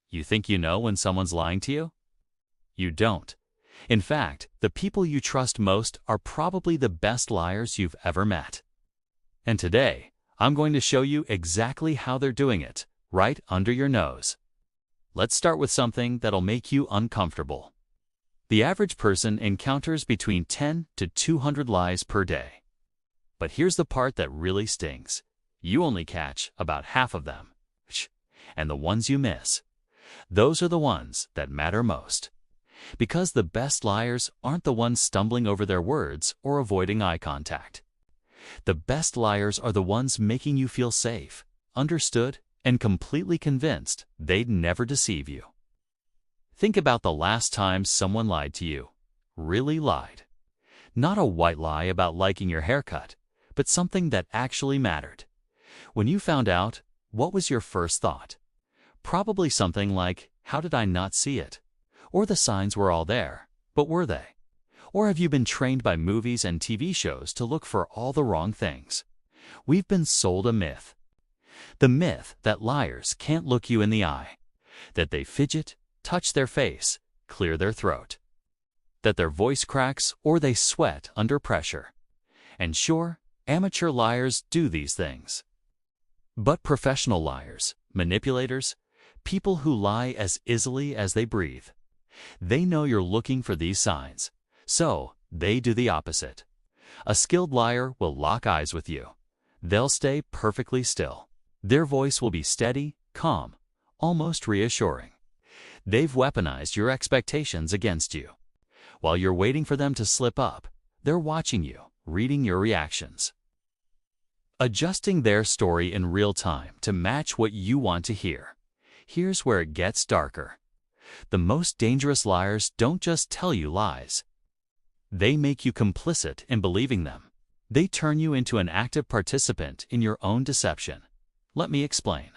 You think you know when someone's lying to you? You don't. In fact, the people you trust most are probably the best liars you've ever met. And today, I'm going to show you exactly how they're doing it, right under your nose. Let's start with something that'll make you uncomfortable. The average person encounters between 10 to 200 lies per day. But here's the part that really stings. You only catch about half of them. And the ones you miss, those are the ones that matter most. Because the best liars aren't the ones stumbling over their words or avoiding eye contact. The best liars are the ones making you feel safe, understood, and completely convinced they'd never deceive you. Think about the last time someone lied to you. Really lied. Not a white lie about liking your haircut, but something that actually mattered. When you found out, what was your first thought? Probably something like, how did I not see it? Or the signs were all there, but were they? Or have you been trained by movies and TV shows to look for all the wrong things? We've been sold a myth. The myth that liars can't look you in the eye, that they fidget, touch their face, clear their throat, that their voice cracks or they sweat under pressure. And sure, amateur liars do these things. But professional liars, manipulators, people who lie as easily as they breathe, they know you're looking for these signs, so they do the opposite. A skilled liar will lock eyes with you. They'll stay perfectly still. Their voice will be steady, calm, almost reassuring. They've weaponized your expectations against you. While you're waiting for them to slip up, they're watching you, reading your reactions, adjusting their story in real time to match what you want to hear. Here's where it gets darker. The most dangerous liars don't just tell you lies. They make you complicit in believing them. They turn you into an active participant in your own deception. Let me explain.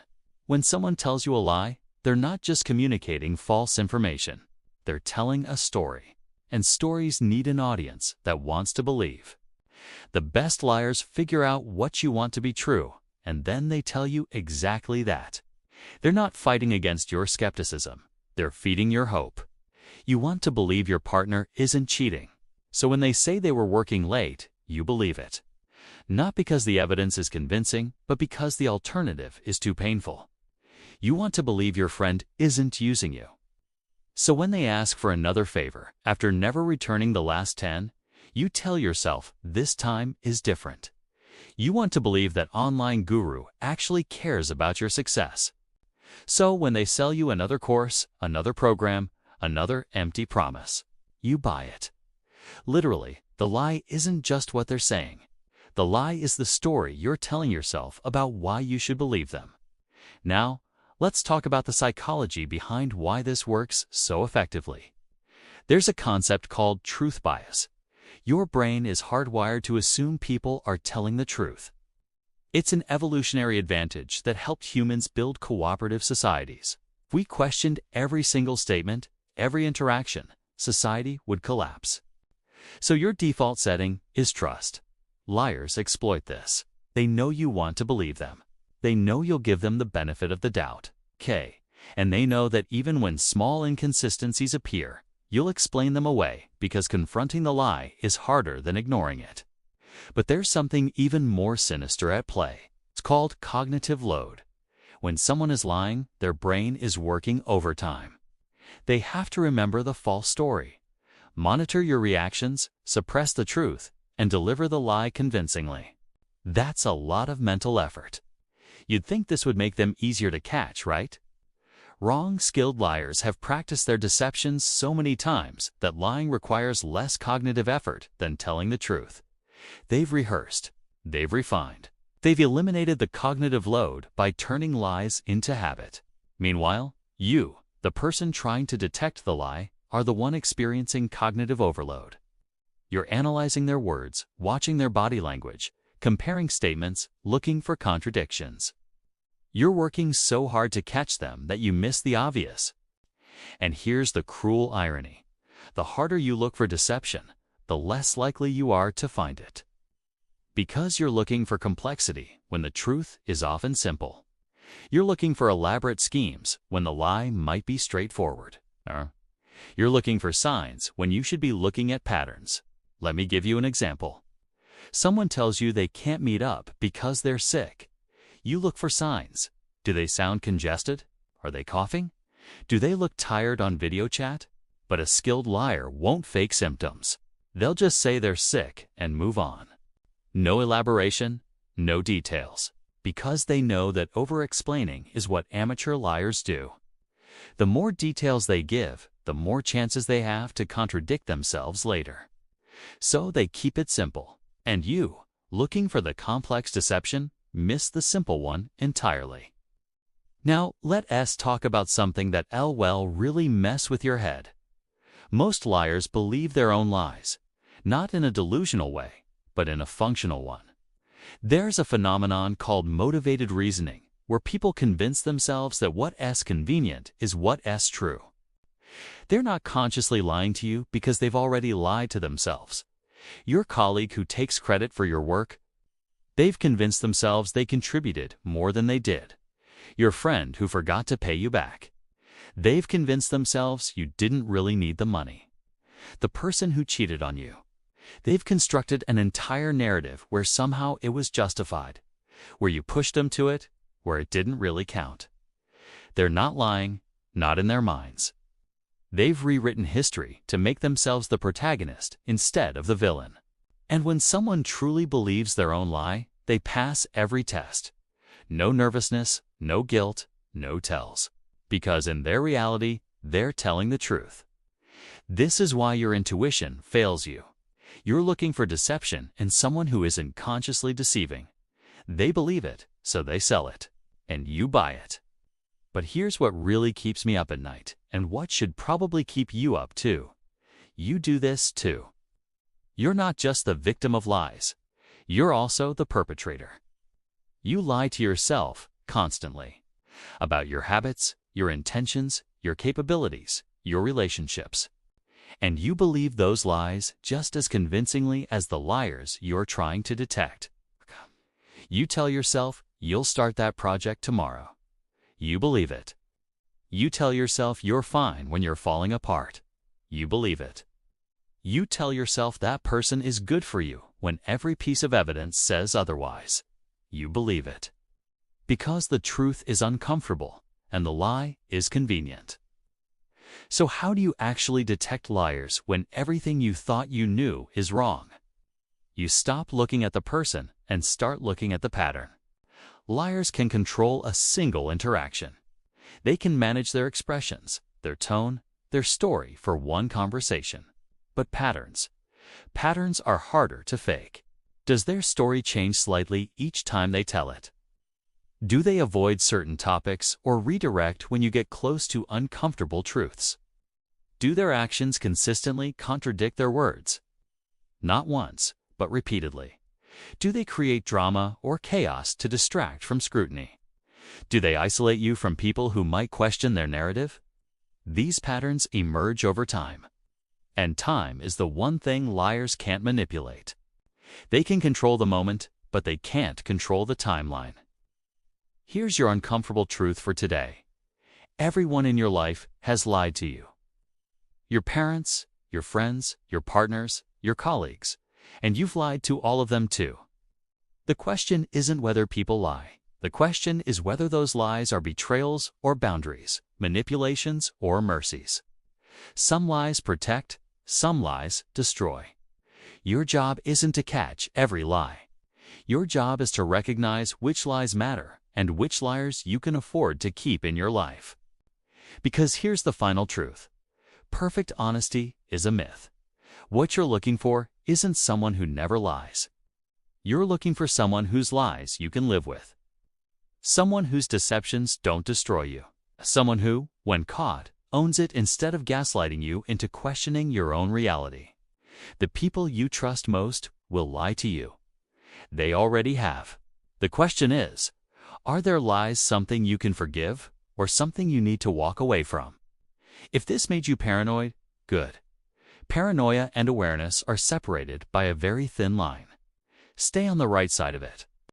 When someone tells you a lie, they're not just communicating false information. They're telling a story. And stories need an audience that wants to believe. The best liars figure out what you want to be true, and then they tell you exactly that. They're not fighting against your skepticism. They're feeding your hope. You want to believe your partner isn't cheating. So when they say they were working late, you believe it. Not because the evidence is convincing, but because the alternative is too painful. You want to believe your friend isn't using you. So when they ask for another favor, after never returning the last 10, you tell yourself this time is different. You want to believe that online guru actually cares about your success. So when they sell you another course, another program, another empty promise, you buy it. Literally, the lie isn't just what they're saying. The lie is the story you're telling yourself about why you should believe them. Now, let's talk about the psychology behind why this works so effectively. There's a concept called truth bias. Your brain is hardwired to assume people are telling the truth. It's an evolutionary advantage that helped humans build cooperative societies. If we questioned every single statement, every interaction, society would collapse. So your default setting is trust. Liars exploit this. They know you want to believe them. They know you'll give them the benefit of the doubt. And they know that even when small inconsistencies appear, you'll explain them away because confronting the lie is harder than ignoring it. But there's something even more sinister at play. It's called cognitive load. When someone is lying, their brain is working overtime. They have to remember the false story, monitor your reactions, suppress the truth, and deliver the lie convincingly. That's a lot of mental effort. You'd think this would make them easier to catch, right? Wrong, skilled liars have practiced their deceptions so many times that lying requires less cognitive effort than telling the truth. They've rehearsed, they've refined, they've eliminated the cognitive load by turning lies into habit. Meanwhile, you, the person trying to detect the lie, are the one experiencing cognitive overload. You're analyzing their words, watching their body language, comparing statements, looking for contradictions. You're working so hard to catch them that you miss the obvious. And here's the cruel irony. The harder you look for deception, the less likely you are to find it. Because you're looking for complexity when the truth is often simple. You're looking for elaborate schemes when the lie might be straightforward. You're looking for signs when you should be looking at patterns. Let me give you an example. Someone tells you they can't meet up because they're sick. You look for signs. Do they sound congested? Are they coughing? Do they look tired on video chat? But a skilled liar won't fake symptoms. They'll just say they're sick and move on. No elaboration, no details, because they know that over-explaining is what amateur liars do. The more details they give, the more chances they have to contradict themselves later. So they keep it simple. And you, looking for the complex deception, miss the simple one entirely. Now, let us talk about something that will really mess with your head. Most liars believe their own lies, not in a delusional way, but in a functional one. There's a phenomenon called motivated reasoning, where people convince themselves that what's convenient is what's true. They're not consciously lying to you because they've already lied to themselves. Your colleague who takes credit for your work, they've convinced themselves they contributed more than they did. Your friend who forgot to pay you back, they've convinced themselves you didn't really need the money. The person who cheated on you, they've constructed an entire narrative where somehow it was justified, where you pushed them to it, where it didn't really count. They're not lying, not in their minds. They've rewritten history to make themselves the protagonist instead of the villain. And when someone truly believes their own lie, they pass every test. No nervousness, no guilt, no tells. Because in their reality, they're telling the truth. This is why your intuition fails you. You're looking for deception in someone who isn't consciously deceiving. They believe it, so they sell it, and you buy it. But here's what really keeps me up at night, and what should probably keep you up too. You do this too. You're not just the victim of lies. You're also the perpetrator. You lie to yourself constantly about your habits, your intentions, your capabilities, your relationships. And you believe those lies just as convincingly as the liars you're trying to detect. You tell yourself you'll start that project tomorrow. You believe it. You tell yourself you're fine when you're falling apart. You believe it. You tell yourself that person is good for you when every piece of evidence says otherwise. You believe it. Because the truth is uncomfortable and the lie is convenient. So how do you actually detect liars when everything you thought you knew is wrong? You stop looking at the person and start looking at the pattern. Liars can control a single interaction. They can manage their expressions, their tone, their story for one conversation. But patterns are harder to fake. Does their story change slightly each time they tell it? Do they avoid certain topics or redirect when you get close to uncomfortable truths? Do their actions consistently contradict their words? Not once, but repeatedly. Do they create drama or chaos to distract from scrutiny? Do they isolate you from people who might question their narrative? These patterns emerge over time. And time is the one thing liars can't manipulate. They can control the moment, but they can't control the timeline. Here's your uncomfortable truth for today. Everyone in your life has lied to you. Your parents, your friends, your partners, your colleagues, and you've lied to all of them too. The question isn't whether people lie. The question is whether those lies are betrayals or boundaries, manipulations or mercies. Some lies protect, some lies destroy. Your job isn't to catch every lie. Your job is to recognize which lies matter and which liars you can afford to keep in your life. Because here's the final truth. Perfect honesty is a myth. What you're looking for isn't someone who never lies. You're looking for someone whose lies you can live with. Someone whose deceptions don't destroy you. Someone who, when caught, owns it instead of gaslighting you into questioning your own reality. The people you trust most will lie to you. They already have. The question is, are their lies something you can forgive or something you need to walk away from? If this made you paranoid, good. Paranoia and awareness are separated by a very thin line. Stay on the right side of it.